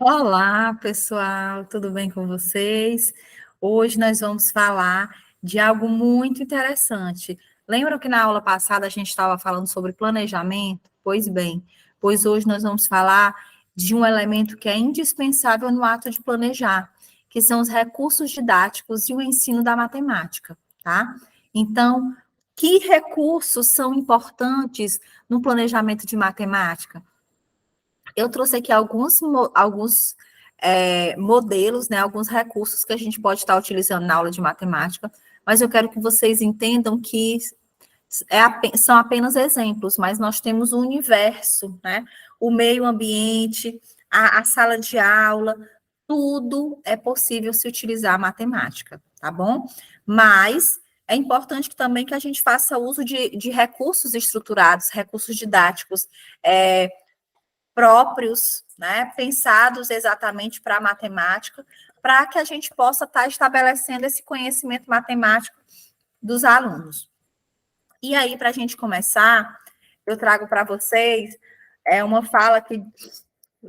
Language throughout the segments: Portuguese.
Olá, pessoal, tudo bem com vocês? Hoje nós vamos falar de algo muito interessante. Lembram que na aula passada a gente estava falando sobre planejamento? Pois bem, pois hoje nós vamos falar de um elemento que é indispensável no ato de planejar, que são os recursos didáticos e o ensino da matemática, tá? Então, que recursos são importantes no planejamento de matemática? Eu trouxe aqui alguns modelos, né, alguns recursos que a gente pode estar utilizando na aula de matemática, mas eu quero que vocês entendam que são apenas exemplos, mas nós temos o universo, né, o meio ambiente, a sala de aula, tudo é possível se utilizar a matemática, tá bom? Mas é importante também que a gente faça uso de recursos estruturados, recursos didáticos, próprios, né, pensados exatamente para a matemática, para que a gente possa estar estabelecendo esse conhecimento matemático dos alunos. E aí, para a gente começar, eu trago para vocês uma fala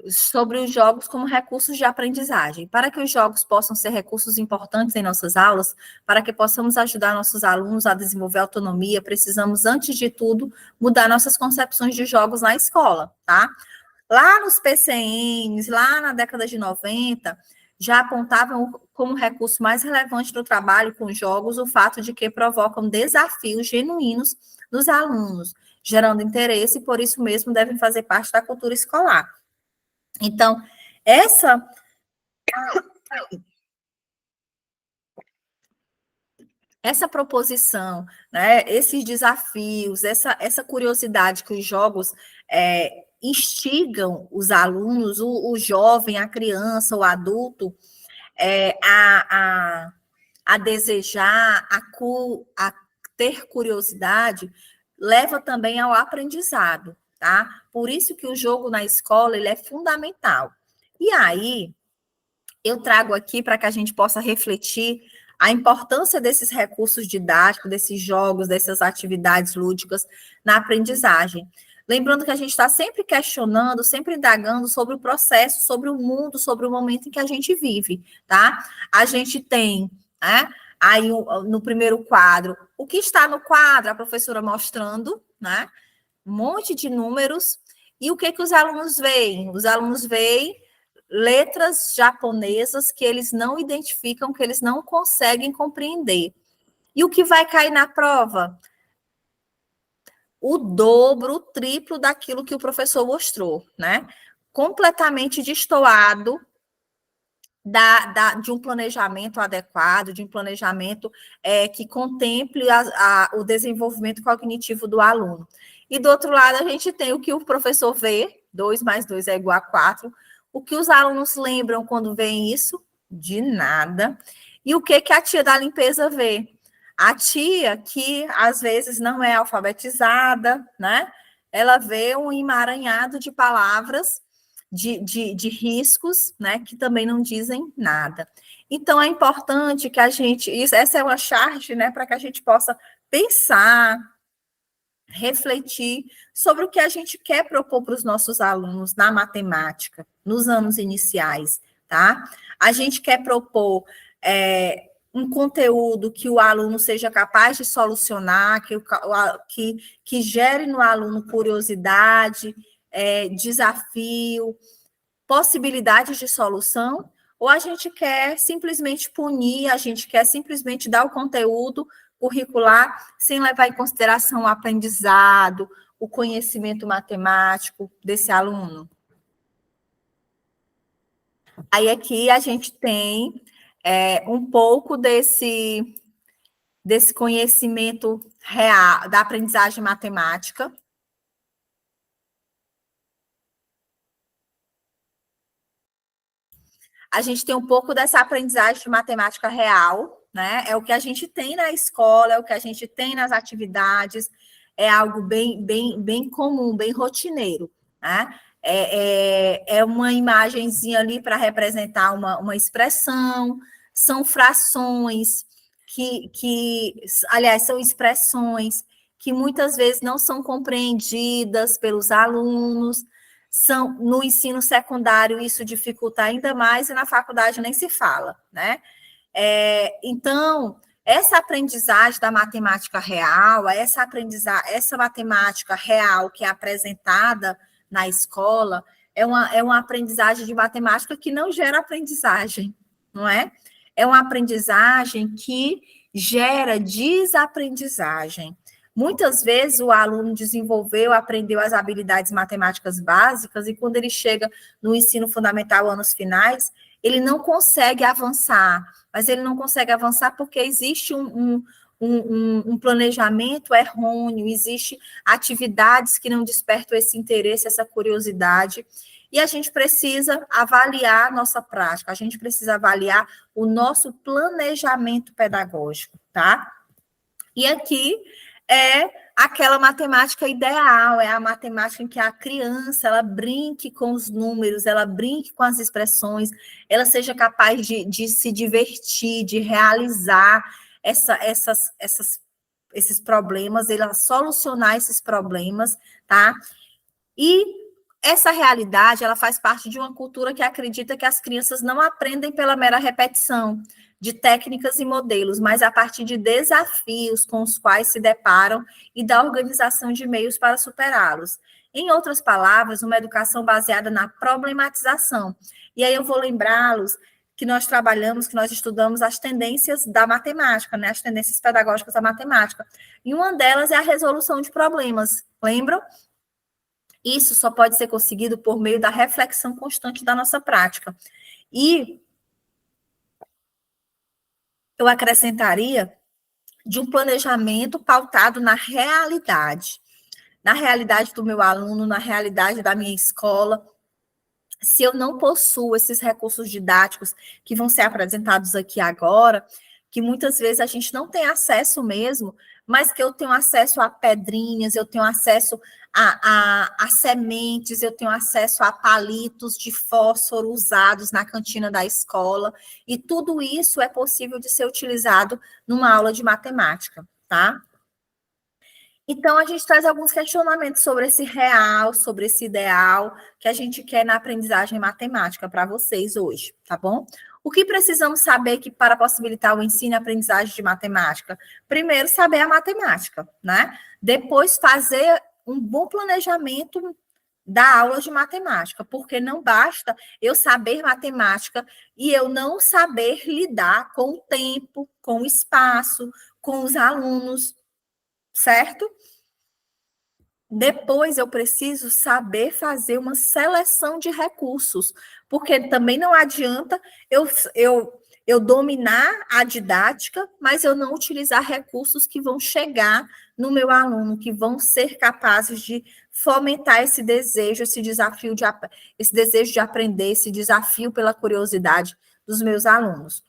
sobre os jogos como recursos de aprendizagem. Para que os jogos possam ser recursos importantes em nossas aulas, para que possamos ajudar nossos alunos a desenvolver autonomia, precisamos, antes de tudo, mudar nossas concepções de jogos na escola, tá? Lá nos PCNs, lá na década de 90, já apontavam como recurso mais relevante do trabalho com jogos o fato de que provocam desafios genuínos dos alunos, gerando interesse e, por isso mesmo, devem fazer parte da cultura escolar. Então, essa proposição, né, esses desafios, essa curiosidade que os jogos instigam os alunos, o jovem, a criança, o adulto, é, a, a, a desejar, a ter curiosidade, leva também ao aprendizado, tá? Por isso que o jogo na escola ele é fundamental. E aí, eu trago aqui para que a gente possa refletir a importância desses recursos didáticos, desses jogos, dessas atividades lúdicas na aprendizagem. Lembrando que a gente está sempre questionando, sempre indagando sobre o processo, sobre o mundo, sobre o momento em que a gente vive, tá? A gente tem, né, aí no primeiro quadro, o que está no quadro, a professora mostrando, né, um monte de números, e o que os alunos veem? Os alunos veem letras japonesas que eles não identificam, que eles não conseguem compreender. E o que vai cair na prova? O dobro, o triplo daquilo que o professor mostrou, né? Completamente destoado de um planejamento adequado, de um planejamento que contemple o desenvolvimento cognitivo do aluno. E do outro lado, a gente tem o que o professor vê, 2 mais 2 é igual a 4. O que os alunos lembram quando veem isso? De nada. E o que a tia da limpeza vê? A tia, que às vezes não é alfabetizada, né? Ela vê um emaranhado de palavras de riscos, né, que também não dizem nada. Então, é importante que a gente, essa é uma charge, né, para que a gente possa pensar, refletir sobre o que a gente quer propor para os nossos alunos na matemática, nos anos iniciais, tá? A gente quer propor um conteúdo que o aluno seja capaz de solucionar, que gere no aluno curiosidade, desafio, possibilidades de solução, ou a gente quer simplesmente punir, a gente quer simplesmente dar o conteúdo curricular sem levar em consideração o aprendizado, o conhecimento matemático desse aluno. Aí aqui a gente tem um pouco desse conhecimento real, da aprendizagem matemática. A gente tem um pouco dessa aprendizagem de matemática real, né? É o que a gente tem na escola, é o que a gente tem nas atividades, é algo bem comum, bem rotineiro, né? É uma imagenzinha ali para representar uma expressão, são frações aliás, são expressões que muitas vezes não são compreendidas pelos alunos, No ensino secundário isso dificulta ainda mais e na faculdade nem se fala, né? Então, essa aprendizagem da matemática real, essa matemática real que é apresentada na escola, é uma aprendizagem de matemática que não gera aprendizagem, não é? É uma aprendizagem que gera desaprendizagem. Muitas vezes o aluno aprendeu as habilidades matemáticas básicas, e quando ele chega no ensino fundamental, anos finais, ele não consegue avançar, mas ele não consegue avançar porque existe um planejamento errôneo, existe atividades que não despertam esse interesse, essa curiosidade, e a gente precisa avaliar a nossa prática, a gente precisa avaliar o nosso planejamento pedagógico, tá? E aqui é aquela matemática ideal, é a matemática em que a criança, ela brinque com os números, ela brinque com as expressões, ela seja capaz de se divertir, de realizar esses problemas, ela solucionar esses problemas, tá? E essa realidade, ela faz parte de uma cultura que acredita que as crianças não aprendem pela mera repetição de técnicas e modelos, mas a partir de desafios com os quais se deparam e da organização de meios para superá-los. Em outras palavras, uma educação baseada na problematização. E aí eu vou lembrá-los que nós trabalhamos, que nós estudamos as tendências da matemática, né? As tendências pedagógicas da matemática. E uma delas é a resolução de problemas. Lembram? Isso só pode ser conseguido por meio da reflexão constante da nossa prática. E eu acrescentaria de um planejamento pautado na realidade do meu aluno, na realidade da minha escola. Se eu não possuo esses recursos didáticos que vão ser apresentados aqui agora, que muitas vezes a gente não tem acesso mesmo, mas que eu tenho acesso a pedrinhas, eu tenho acesso a sementes, eu tenho acesso a palitos de fósforo usados na cantina da escola, e tudo isso é possível de ser utilizado numa aula de matemática, tá? Então, a gente traz alguns questionamentos sobre esse real, sobre esse ideal que a gente quer na aprendizagem matemática para vocês hoje, tá bom? O que precisamos saber que para possibilitar o ensino e aprendizagem de matemática? Primeiro, saber a matemática, né? Depois, fazer um bom planejamento da aula de matemática, porque não basta eu saber matemática e eu não saber lidar com o tempo, com o espaço, com os alunos, certo? Depois eu preciso saber fazer uma seleção de recursos, porque também não adianta eu dominar a didática, mas eu não utilizar recursos que vão chegar no meu aluno, que vão ser capazes de fomentar esse desejo, esse desejo de aprender, esse desafio pela curiosidade dos meus alunos.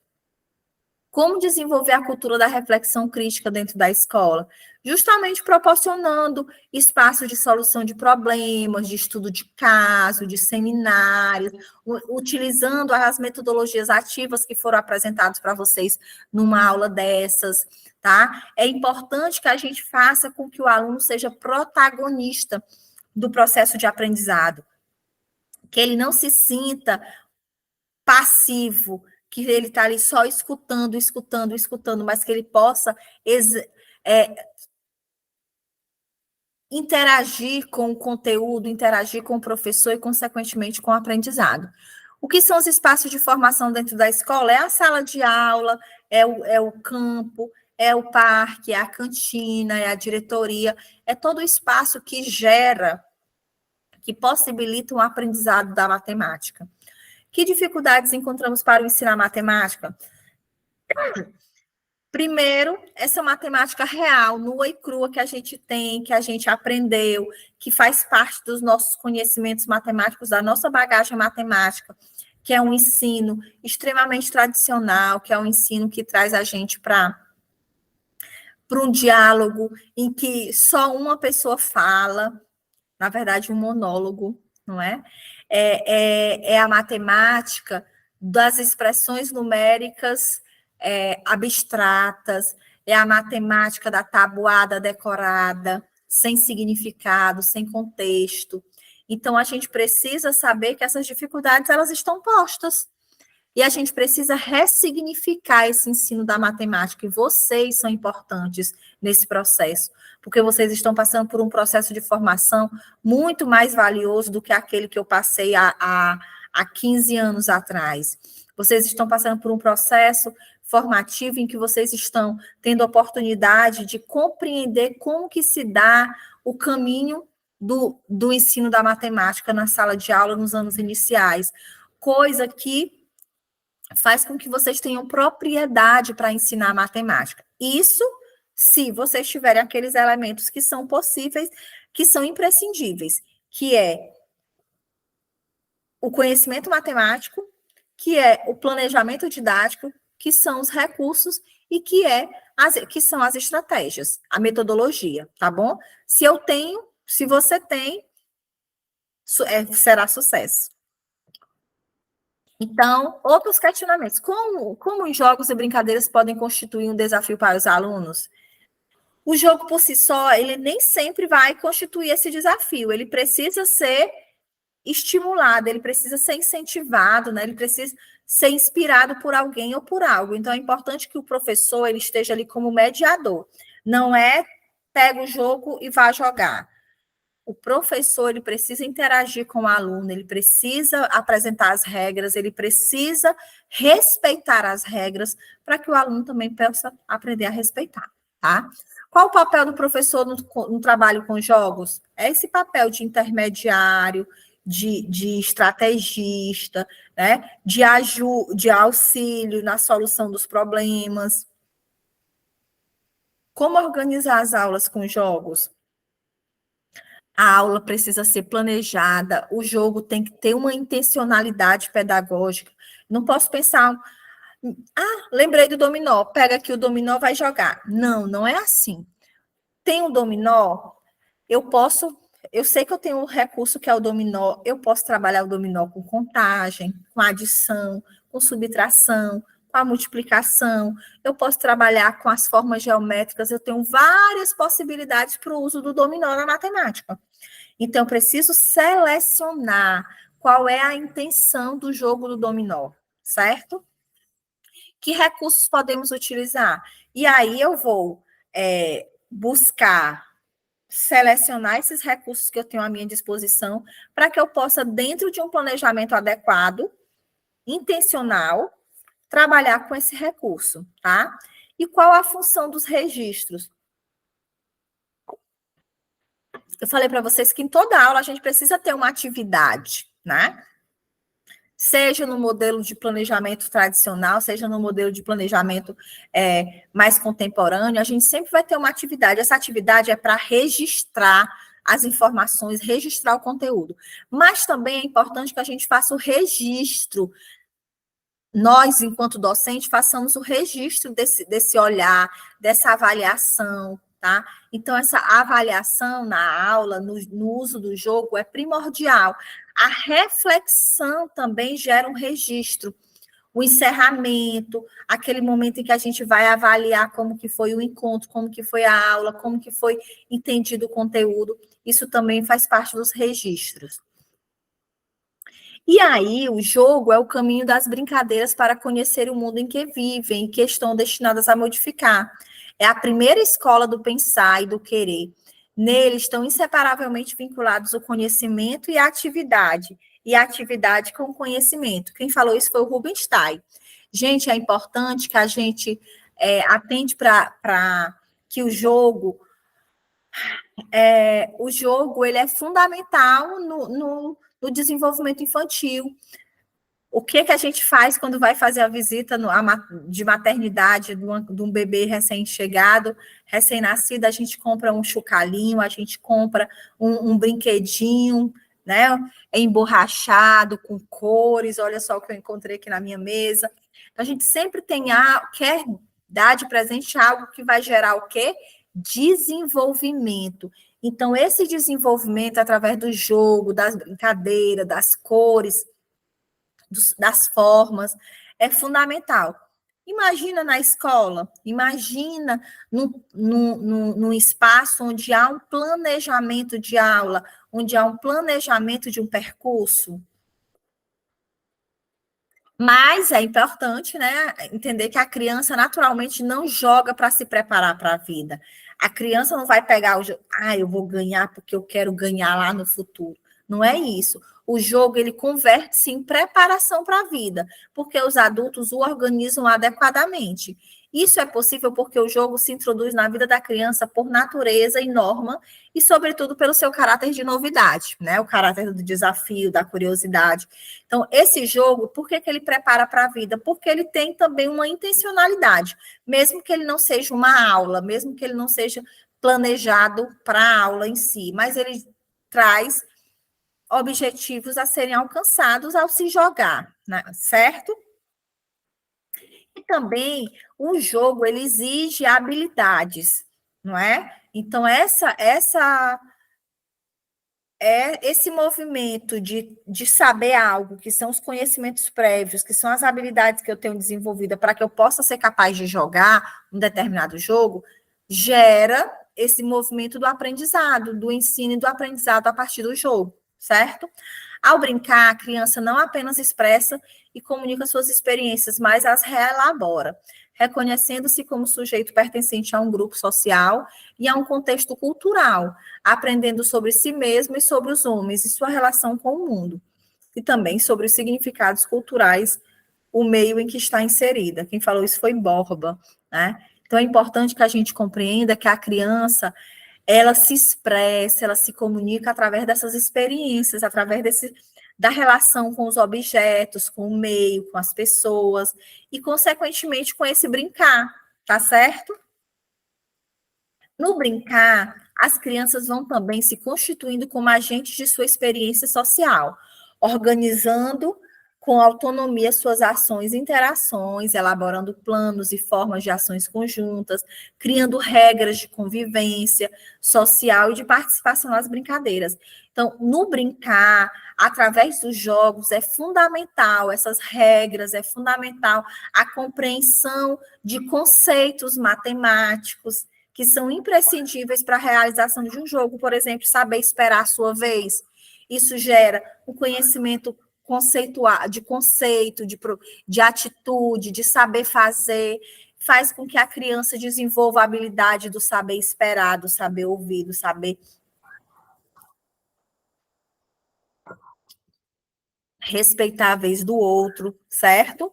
Como desenvolver a cultura da reflexão crítica dentro da escola? Justamente proporcionando espaço de solução de problemas, de estudo de caso, de seminários, utilizando as metodologias ativas que foram apresentadas para vocês numa aula dessas, tá? É importante que a gente faça com que o aluno seja protagonista do processo de aprendizado, que ele não se sinta passivo, que ele está ali só escutando, mas que ele possa interagir com o conteúdo, interagir com o professor e, consequentemente, com o aprendizado. O que são os espaços de formação dentro da escola? É a sala de aula, é o campo, é o parque, é a cantina, é a diretoria, é todo o espaço que possibilita um aprendizado da matemática. Que dificuldades encontramos para o ensinar matemática? Primeiro, essa matemática real, nua e crua que a gente tem, que a gente aprendeu, que faz parte dos nossos conhecimentos matemáticos, da nossa bagagem matemática, que é um ensino extremamente tradicional, que é um ensino que traz a gente para um diálogo em que só uma pessoa fala, na verdade, um monólogo, não é? É a matemática das expressões numéricas abstratas, é a matemática da tabuada decorada, sem significado, sem contexto. Então, a gente precisa saber que essas dificuldades, elas estão postas. E a gente precisa ressignificar esse ensino da matemática, e vocês são importantes nesse processo, porque vocês estão passando por um processo de formação muito mais valioso do que aquele que eu passei há 15 anos atrás. Vocês estão passando por um processo formativo em que vocês estão tendo a oportunidade de compreender como que se dá o caminho do ensino da matemática na sala de aula nos anos iniciais, coisa que faz com que vocês tenham propriedade para ensinar matemática. Isso se vocês tiverem aqueles elementos que são possíveis, que são imprescindíveis, que é o conhecimento matemático, que é o planejamento didático, que são os recursos e que são as estratégias, a metodologia, tá bom? Se eu tenho, se você tem, será sucesso. Então, outros questionamentos. Como os jogos e brincadeiras podem constituir um desafio para os alunos? O jogo por si só, ele nem sempre vai constituir esse desafio. Ele precisa ser estimulado, ele precisa ser incentivado, né? Ele precisa ser inspirado por alguém ou por algo. Então, é importante que o professor ele esteja ali como mediador. Não é pega o jogo e vá jogar. O professor ele precisa interagir com o aluno, ele precisa apresentar as regras, ele precisa respeitar as regras para que o aluno também possa aprender a respeitar, tá? Qual o papel do professor no trabalho com jogos? É esse papel de intermediário, de estrategista, né? De auxílio na solução dos problemas. Como organizar as aulas com jogos? A aula precisa ser planejada, o jogo tem que ter uma intencionalidade pedagógica. Não posso pensar, lembrei do dominó, pega aqui o dominó, vai jogar. Não, não é assim. Tem um dominó, eu sei que eu tenho um recurso que é o dominó, eu posso trabalhar o dominó com contagem, com adição, com subtração, com a multiplicação, eu posso trabalhar com as formas geométricas, eu tenho várias possibilidades para o uso do dominó na matemática. Então, eu preciso selecionar qual é a intenção do jogo do dominó, certo? Que recursos podemos utilizar? E aí eu vou buscar selecionar esses recursos que eu tenho à minha disposição para que eu possa, dentro de um planejamento adequado, intencional, trabalhar com esse recurso, tá? E qual a função dos registros? Eu falei para vocês que em toda aula a gente precisa ter uma atividade, né? Seja no modelo de planejamento tradicional, seja no modelo de planejamento mais contemporâneo, a gente sempre vai ter uma atividade. Essa atividade é para registrar as informações, registrar o conteúdo. Mas também é importante que a gente faça o registro. Nós, enquanto docente, façamos o registro desse olhar, dessa avaliação, tá? Então, essa avaliação na aula, no uso do jogo, é primordial. A reflexão também gera um registro. O encerramento, aquele momento em que a gente vai avaliar como que foi o encontro, como que foi a aula, como que foi entendido o conteúdo, isso também faz parte dos registros. E aí, o jogo é o caminho das brincadeiras para conhecer o mundo em que vivem e que estão destinadas a modificar. É a primeira escola do pensar e do querer. Nele estão inseparavelmente vinculados o conhecimento e a atividade com conhecimento. Quem falou isso foi o Rubinstein. Gente, é importante que a gente atente para que o jogo ele é fundamental no desenvolvimento infantil. O que a gente faz quando vai fazer a visita de maternidade de um bebê recém-chegado, recém-nascido? A gente compra um chocalhinho, a gente compra um brinquedinho, né? Emborrachado, com cores. Olha só o que eu encontrei aqui na minha mesa. A gente sempre quer dar de presente algo que vai gerar o quê? Desenvolvimento. Então, esse desenvolvimento através do jogo, das brincadeiras, das cores, das formas, é fundamental. Imagina na escola, imagina num espaço onde há um planejamento de aula, onde há um planejamento de um percurso. Mas é importante, né, entender que a criança naturalmente não joga para se preparar para a vida. A criança não vai pegar o jogo, eu vou ganhar porque eu quero ganhar lá no futuro. Não é isso. O jogo ele converte-se em preparação para a vida, porque os adultos o organizam adequadamente. Isso é possível porque o jogo se introduz na vida da criança por natureza e norma, e, sobretudo, pelo seu caráter de novidade, né? O caráter do desafio, da curiosidade. Então, esse jogo, por que ele prepara para a vida? Porque ele tem também uma intencionalidade, mesmo que ele não seja uma aula, mesmo que ele não seja planejado para a aula em si, mas ele traz objetivos a serem alcançados ao se jogar, né? Certo? E também o jogo ele exige habilidades, não é? Então, esse movimento de saber algo, que são os conhecimentos prévios, que são as habilidades que eu tenho desenvolvida para que eu possa ser capaz de jogar um determinado jogo, gera esse movimento do aprendizado, do ensino e do aprendizado a partir do jogo, certo? Ao brincar, a criança não apenas expressa e comunica suas experiências, mas as reelabora, reconhecendo-se como sujeito pertencente a um grupo social e a um contexto cultural, aprendendo sobre si mesmo e sobre os homens e sua relação com o mundo, e também sobre os significados culturais, o meio em que está inserida. Quem falou isso foi Borba, né? Então é importante que a gente compreenda que a criança ela se expressa, ela se comunica através dessas experiências, através da relação com os objetos, com o meio, com as pessoas, e, consequentemente, com esse brincar, tá certo? No brincar, as crianças vão também se constituindo como agentes de sua experiência social, organizando com autonomia suas ações e interações, elaborando planos e formas de ações conjuntas, criando regras de convivência social e de participação nas brincadeiras. Então, no brincar, através dos jogos, é fundamental essas regras, é fundamental a compreensão de conceitos matemáticos, que são imprescindíveis para a realização de um jogo, por exemplo, saber esperar a sua vez. Isso gera um conhecimento conceitual, de conceito, de atitude, de saber fazer, faz com que a criança desenvolva a habilidade do saber esperar, do saber ouvir, do saber respeitar a vez do outro, certo?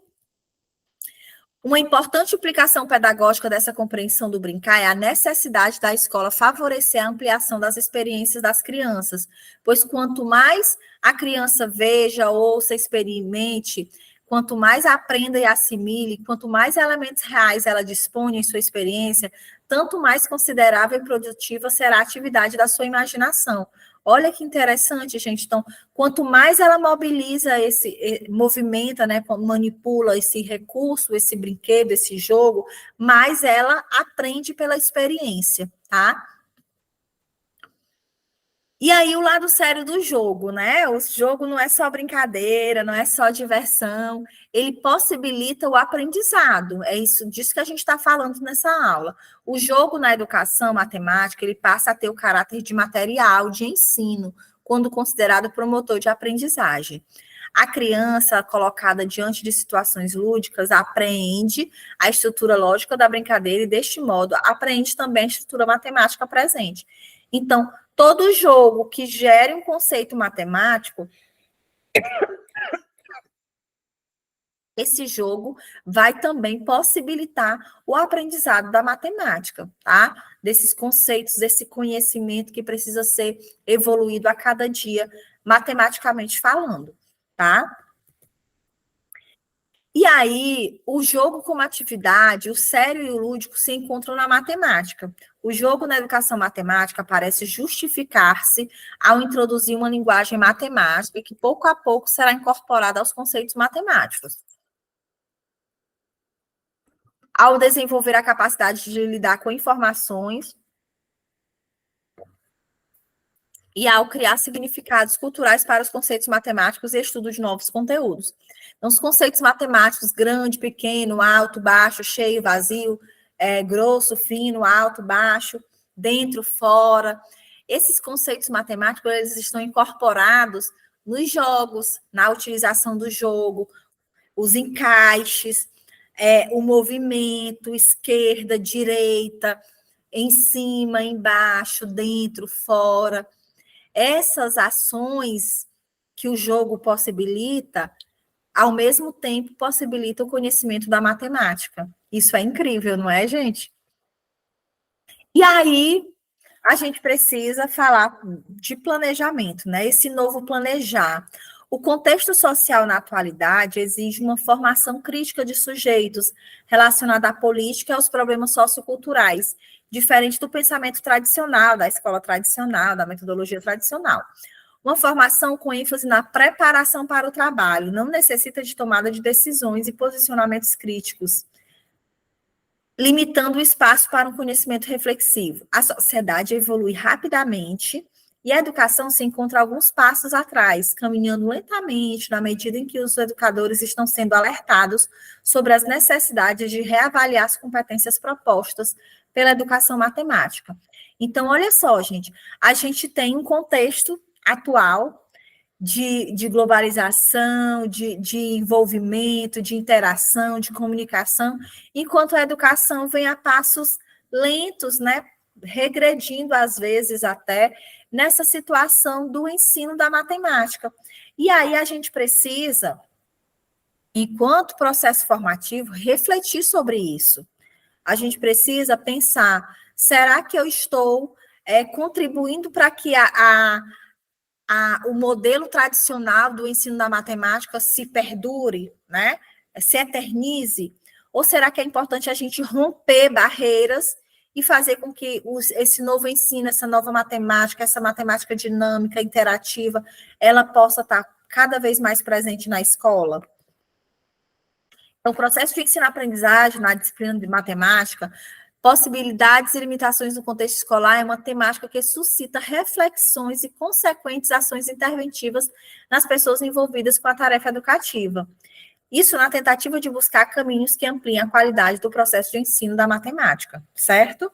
Uma importante implicação pedagógica dessa compreensão do brincar é a necessidade da escola favorecer a ampliação das experiências das crianças, pois quanto mais a criança veja, ouça, experimente, quanto mais aprenda e assimile, quanto mais elementos reais ela dispõe em sua experiência, tanto mais considerável e produtiva será a atividade da sua imaginação. Olha que interessante, gente. Então, quanto mais ela mobiliza movimenta, né, manipula esse recurso, esse brinquedo, esse jogo, mais ela aprende pela experiência, tá? E aí o lado sério do jogo, né? O jogo não é só brincadeira, não é só diversão, ele possibilita o aprendizado. É isso disso que a gente está falando nessa aula. O jogo na educação matemática, ele passa a ter o caráter de material de ensino, quando considerado promotor de aprendizagem. A criança colocada diante de situações lúdicas apreende a estrutura lógica da brincadeira e, deste modo, aprende também a estrutura matemática presente. Então, todo jogo que gere um conceito matemático, esse jogo vai também possibilitar o aprendizado da matemática, tá? Desses conceitos, desse conhecimento que precisa ser evoluído a cada dia, matematicamente falando, tá? E aí, o jogo como atividade, o sério e o lúdico se encontram na matemática. O jogo na educação matemática parece justificar-se ao introduzir uma linguagem matemática que, pouco a pouco, será incorporada aos conceitos matemáticos. Ao desenvolver a capacidade de lidar com informações e ao criar significados culturais para os conceitos matemáticos e estudo de novos conteúdos. Então, os conceitos matemáticos, grande, pequeno, alto, baixo, cheio, vazio, grosso, fino, alto, baixo, dentro, fora, esses conceitos matemáticos, eles estão incorporados nos jogos, na utilização do jogo, os encaixes, o movimento, esquerda, direita, em cima, embaixo, dentro, fora. Essas ações que o jogo possibilita, ao mesmo tempo, possibilita o conhecimento da matemática. Isso é incrível, não é, gente? E aí, a gente precisa falar de planejamento, né? Esse novo planejar. O contexto social na atualidade exige uma formação crítica de sujeitos relacionada à política e aos problemas socioculturais, diferente do pensamento tradicional, da escola tradicional, da metodologia tradicional. Uma formação com ênfase na preparação para o trabalho, não necessita de tomada de decisões e posicionamentos críticos, limitando o espaço para um conhecimento reflexivo. A sociedade evolui rapidamente e a educação se encontra alguns passos atrás, caminhando lentamente na medida em que os educadores estão sendo alertados sobre as necessidades de reavaliar as competências propostas pela educação matemática. Então, olha só, gente, a gente tem um contexto atual de globalização, de envolvimento, de interação, de comunicação, enquanto a educação vem a passos lentos, né, regredindo às vezes até nessa situação do ensino da matemática. E aí a gente precisa, enquanto processo formativo, refletir sobre isso. A gente precisa pensar, será que eu estou contribuindo para que o modelo tradicional do ensino da matemática se perdure, né? Se eternize? Ou será que é importante a gente romper barreiras e fazer com que esse novo ensino, essa nova matemática, essa matemática dinâmica, interativa, ela possa estar cada vez mais presente na escola? Então, o processo de ensino-aprendizagem na disciplina de matemática, possibilidades e limitações no contexto escolar é uma temática que suscita reflexões e consequentes ações interventivas nas pessoas envolvidas com a tarefa educativa. Isso na tentativa de buscar caminhos que ampliem a qualidade do processo de ensino da matemática, certo?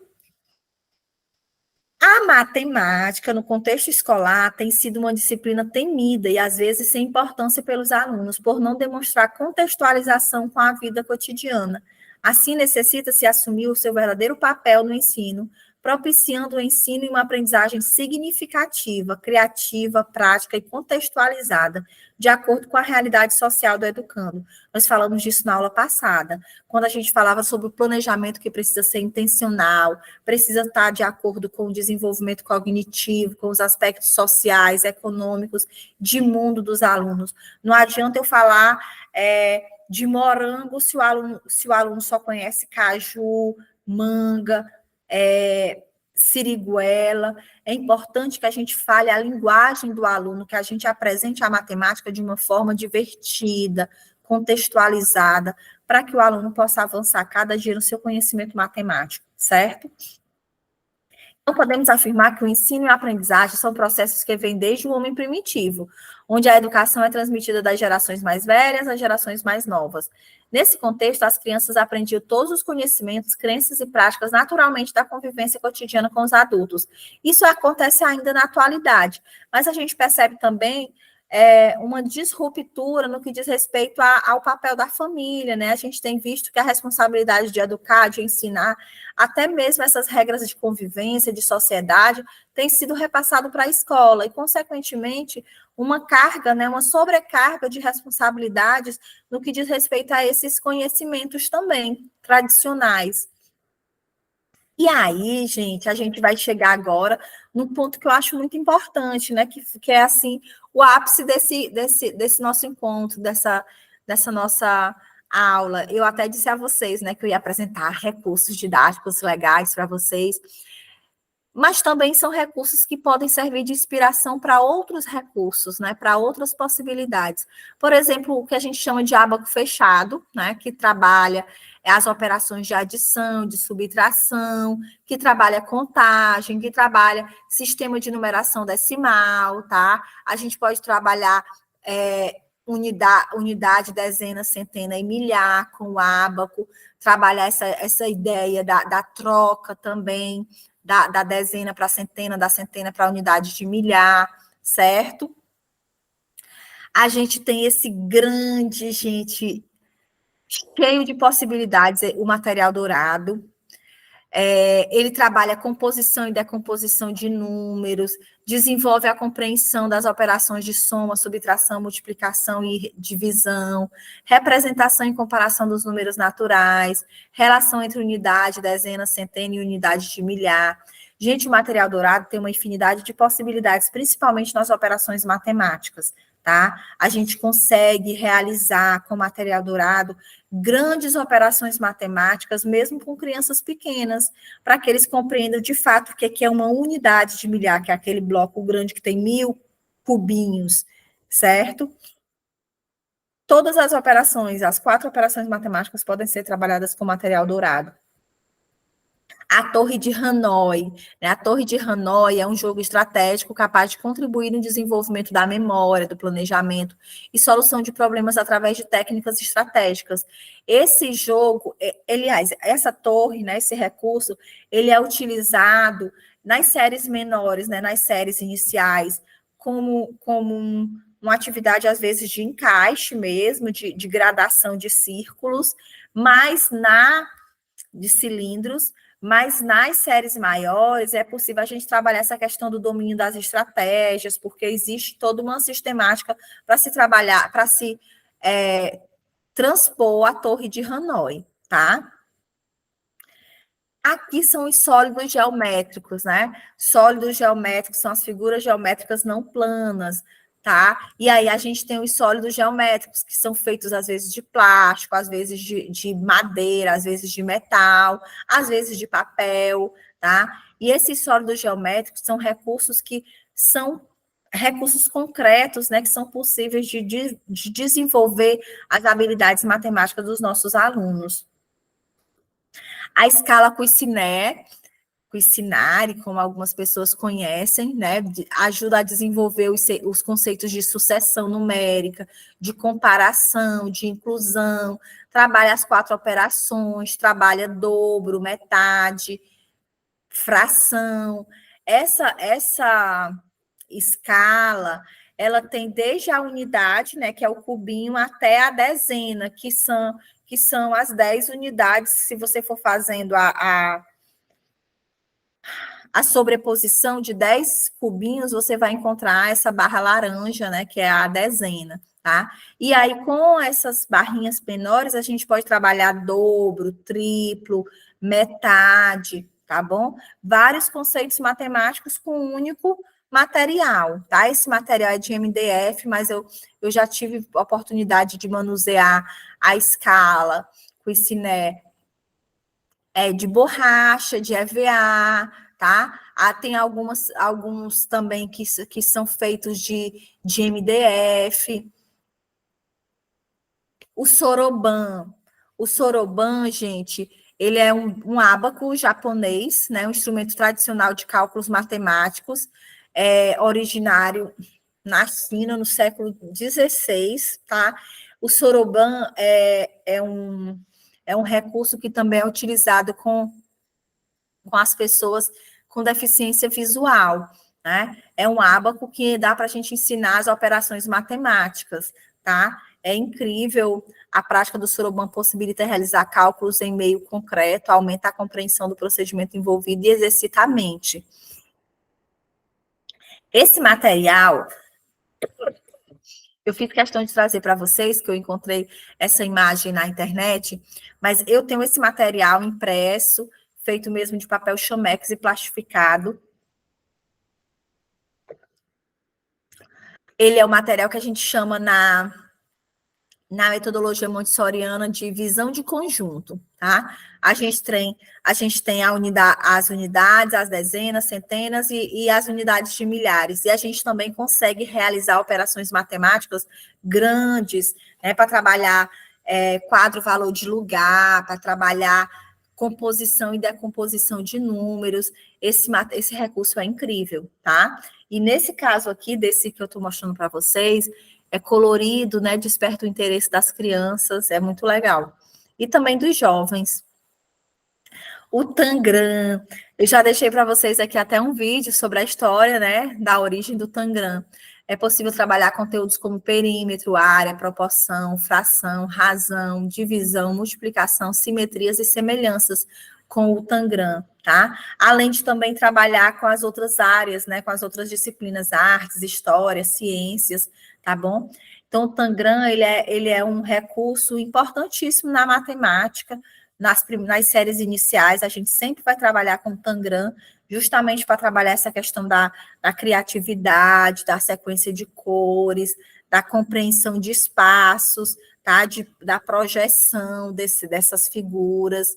A matemática, no contexto escolar, tem sido uma disciplina temida e, às vezes, sem importância pelos alunos, por não demonstrar contextualização com a vida cotidiana. Assim, necessita-se assumir o seu verdadeiro papel no ensino, propiciando o ensino e uma aprendizagem significativa, criativa, prática e contextualizada, de acordo com a realidade social do educando. Nós falamos disso na aula passada, quando a gente falava sobre o planejamento que precisa ser intencional, precisa estar de acordo com o desenvolvimento cognitivo, com os aspectos sociais, econômicos, de mundo dos alunos. Não adianta eu falar de morango se o aluno só conhece caju, manga, siriguela. É importante que a gente fale a linguagem do aluno, que a gente apresente a matemática de uma forma divertida, contextualizada, para que o aluno possa avançar cada dia no seu conhecimento matemático, certo? Não podemos afirmar que o ensino e a aprendizagem são processos que vêm desde o homem primitivo, onde a educação é transmitida das gerações mais velhas às gerações mais novas. Nesse contexto, as crianças aprendiam todos os conhecimentos, crenças e práticas naturalmente da convivência cotidiana com os adultos. Isso acontece ainda na atualidade, mas a gente percebe também uma disruptura no que diz respeito ao papel da família, né? A gente tem visto que a responsabilidade de educar, de ensinar, até mesmo essas regras de convivência, de sociedade, tem sido repassado para a escola e, consequentemente, uma carga, né, uma sobrecarga de responsabilidades no que diz respeito a esses conhecimentos também tradicionais. E aí, gente, a gente vai chegar agora num ponto que eu acho muito importante, né? Que é assim, o ápice desse nosso encontro, dessa nossa aula. Eu até disse a vocês, né, que eu ia apresentar recursos didáticos legais para vocês, mas também são recursos que podem servir de inspiração para outros recursos, né, para outras possibilidades. Por exemplo, o que a gente chama de ábaco fechado, né, que trabalha as operações de adição, de subtração, que trabalha contagem, que trabalha sistema de numeração decimal, tá? A gente pode trabalhar unidade, dezena, centena e milhar com o ábaco, trabalhar essa ideia da troca também, da dezena para a centena, da centena para a unidade de milhar, certo? A gente tem esse grande, gente, cheio de possibilidades, o material dourado. Ele trabalha a composição e decomposição de números, desenvolve a compreensão das operações de soma, subtração, multiplicação e divisão, representação e comparação dos números naturais, relação entre unidade, dezena, centena e unidade de milhar. Gente, o material dourado tem uma infinidade de possibilidades, principalmente nas operações matemáticas, tá? A gente consegue realizar com material dourado grandes operações matemáticas, mesmo com crianças pequenas, para que eles compreendam de fato o que é uma unidade de milhar, que é aquele bloco grande que tem 1000 cubinhos, certo? Todas as operações, as 4 operações matemáticas podem ser trabalhadas com material dourado. A Torre de Hanoi. Né? A Torre de Hanoi é um jogo estratégico capaz de contribuir no desenvolvimento da memória, do planejamento e solução de problemas através de técnicas estratégicas. Esse jogo, aliás, essa torre, né, esse recurso, ele é utilizado nas séries menores, né, nas séries iniciais, como uma atividade, às vezes, de encaixe mesmo, de gradação de círculos, mas de cilindros, mas nas séries maiores é possível a gente trabalhar essa questão do domínio das estratégias, porque existe toda uma sistemática para se trabalhar, para se transpor a Torre de Hanoi, tá? Aqui são os sólidos geométricos, né? Sólidos geométricos são as figuras geométricas não planas, tá? E aí a gente tem os sólidos geométricos, que são feitos às vezes de plástico, às vezes de madeira, às vezes de metal, às vezes de papel, tá? E esses sólidos geométricos são recursos que são recursos concretos, né, que são possíveis de desenvolver as habilidades matemáticas dos nossos alunos. A escala Cuisinari, como algumas pessoas conhecem, né, ajuda a desenvolver os conceitos de sucessão numérica, de comparação, de inclusão, trabalha as 4 operações, trabalha dobro, metade, fração. Essa escala, ela tem desde a unidade, né, que é o cubinho, até a dezena, que são as 10 unidades. Se você for fazendo a sobreposição de 10 cubinhos, você vai encontrar essa barra laranja, né, que é a dezena, tá? E aí, com essas barrinhas menores, a gente pode trabalhar dobro, triplo, metade, tá bom? Vários conceitos matemáticos com um único material, tá? Esse material é de MDF, mas eu já tive a oportunidade de manusear a escala, com esse, né, de borracha, de EVA, tá? Tem alguns também que são feitos de MDF. O soroban, gente, ele é um ábaco japonês, né? Um instrumento tradicional de cálculos matemáticos, originário na China, no século XVI, tá? O soroban é um recurso que também é utilizado com as pessoas com deficiência visual, né? É um ábaco que dá para a gente ensinar as operações matemáticas, tá? É incrível, a prática do soroban possibilita realizar cálculos em meio concreto, aumenta a compreensão do procedimento envolvido e exercita a mente. Esse material, eu fiz questão de trazer para vocês, que eu encontrei essa imagem na internet, mas eu tenho esse material impresso, feito mesmo de papel chamex e plastificado. Ele é o material que a gente chama na metodologia montessoriana de visão de conjunto, tá? A gente tem as unidades, as dezenas, centenas e as unidades de milhares. E a gente também consegue realizar operações matemáticas grandes, né, para trabalhar quadro valor de lugar, para trabalhar composição e decomposição de números. Esse recurso é incrível, tá? E nesse caso aqui, desse que eu estou mostrando para vocês, é colorido, né? Desperta o interesse das crianças, é muito legal. E também dos jovens. O Tangram. Eu já deixei para vocês aqui até um vídeo sobre a história, né, da origem do Tangram. É possível trabalhar conteúdos como perímetro, área, proporção, fração, razão, divisão, multiplicação, simetrias e semelhanças com o Tangram, tá? Além de também trabalhar com as outras áreas, né, com as outras disciplinas, artes, história, ciências, tá bom? Então, o Tangram, ele é um recurso importantíssimo na matemática. Nas séries iniciais, a gente sempre vai trabalhar com o Tangram, justamente para trabalhar essa questão da criatividade, da sequência de cores, da compreensão de espaços, tá? Da projeção dessas figuras.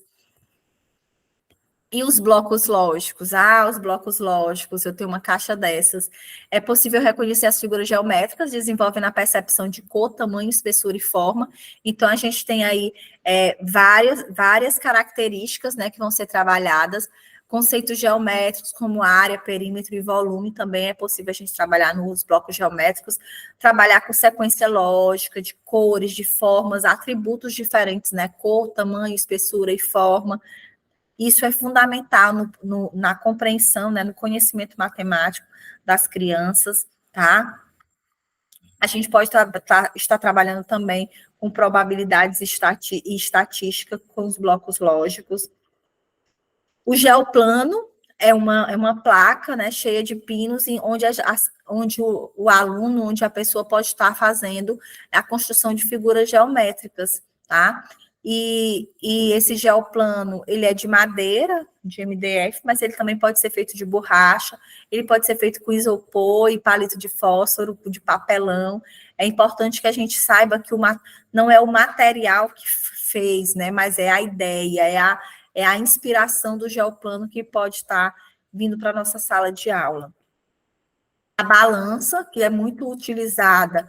E os blocos lógicos? Os blocos lógicos, eu tenho uma caixa dessas. É possível reconhecer as figuras geométricas, desenvolvem na percepção de cor, tamanho, espessura e forma. Então, a gente tem aí várias características, né, que vão ser trabalhadas. Conceitos geométricos como área, perímetro e volume, também é possível a gente trabalhar nos blocos geométricos, trabalhar com sequência lógica, de cores, de formas, atributos diferentes, né, cor, tamanho, espessura e forma. Isso é fundamental na compreensão, né, no conhecimento matemático das crianças, tá? A gente pode estar trabalhando também com probabilidades e estatística com os blocos lógicos. O geoplano é uma placa, né, cheia de pinos, onde o aluno, onde a pessoa pode estar fazendo a construção de figuras geométricas, tá? E esse geoplano, ele é de madeira, de MDF, mas ele também pode ser feito de borracha, ele pode ser feito com isopor e palito de fósforo, de papelão. É importante que a gente saiba que não é o material que fez, né, mas é a ideia, é a inspiração do geoplano que pode estar vindo para a nossa sala de aula. A balança, que é muito utilizada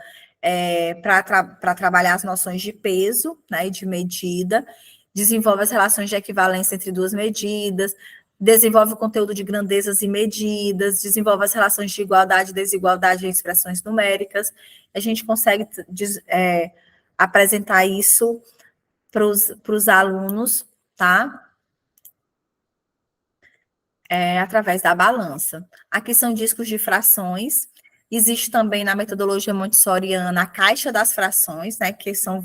para trabalhar as noções de peso, né, e de medida, desenvolve as relações de equivalência entre duas medidas, desenvolve o conteúdo de grandezas e medidas, desenvolve as relações de igualdade e desigualdade em expressões numéricas. A gente consegue apresentar isso para os alunos, tá? Através da balança. Aqui são discos de frações. Existe também na metodologia montessoriana a caixa das frações, né, que são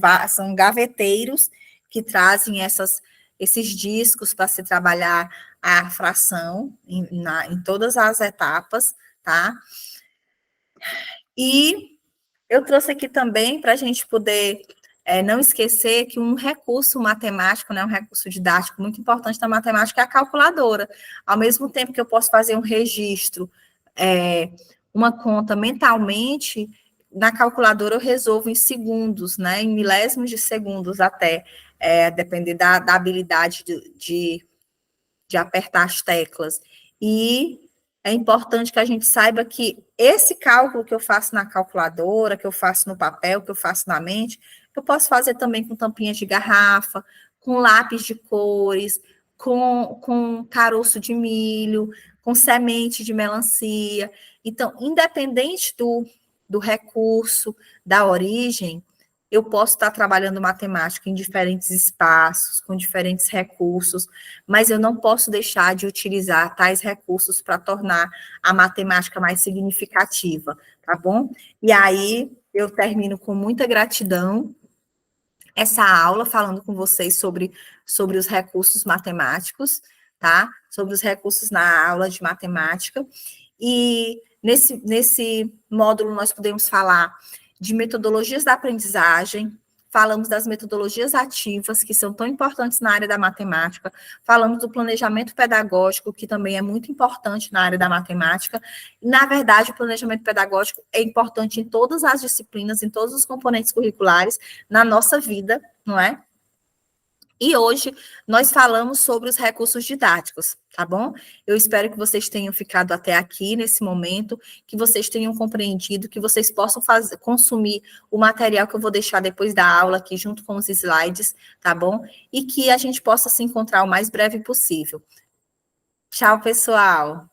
gaveteiros que trazem esses discos para se trabalhar a fração em todas as etapas, tá? E eu trouxe aqui também para a gente poder não esquecer que um recurso matemático, né, um recurso didático muito importante da matemática é a calculadora. Ao mesmo tempo que eu posso fazer um registro, uma conta mentalmente, na calculadora eu resolvo em segundos, né, em milésimos de segundos até, depender da habilidade de apertar as teclas. E é importante que a gente saiba que esse cálculo que eu faço na calculadora, que eu faço no papel, que eu faço na mente, eu posso fazer também com tampinhas de garrafa, com lápis de cores, com caroço de milho, com semente de melancia. Então, independente do recurso, da origem, eu posso estar trabalhando matemática em diferentes espaços, com diferentes recursos, mas eu não posso deixar de utilizar tais recursos para tornar a matemática mais significativa, tá bom? E aí, eu termino com muita gratidão essa aula, falando com vocês sobre os recursos matemáticos, tá? Sobre os recursos na aula de matemática. E nesse módulo nós podemos falar de metodologias da aprendizagem, falamos das metodologias ativas, que são tão importantes na área da matemática, falamos do planejamento pedagógico, que também é muito importante na área da matemática. Na verdade, o planejamento pedagógico é importante em todas as disciplinas, em todos os componentes curriculares, na nossa vida, não é? E hoje nós falamos sobre os recursos didáticos, tá bom? Eu espero que vocês tenham ficado até aqui nesse momento, que vocês tenham compreendido, que vocês possam consumir o material que eu vou deixar depois da aula aqui junto com os slides, tá bom? E que a gente possa se encontrar o mais breve possível. Tchau, pessoal!